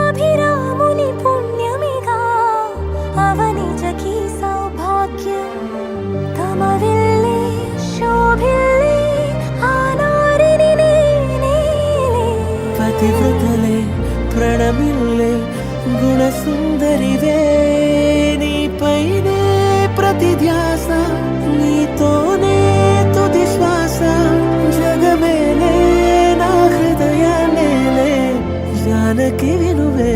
అభిరాముని పుణ్యమిగా అవనిజకి సౌభాగ్యం తమవిల్లే శోభిల్లే ఆనారిని నేనేలే పతివ్రతలే ప్రణమిల్లే గుణసుందరివే నీపైనే ప్రతి ధ్యాస నీతోనే తుది శ్వాస జగమేలే నా హృదయమేలే జానకి వినువే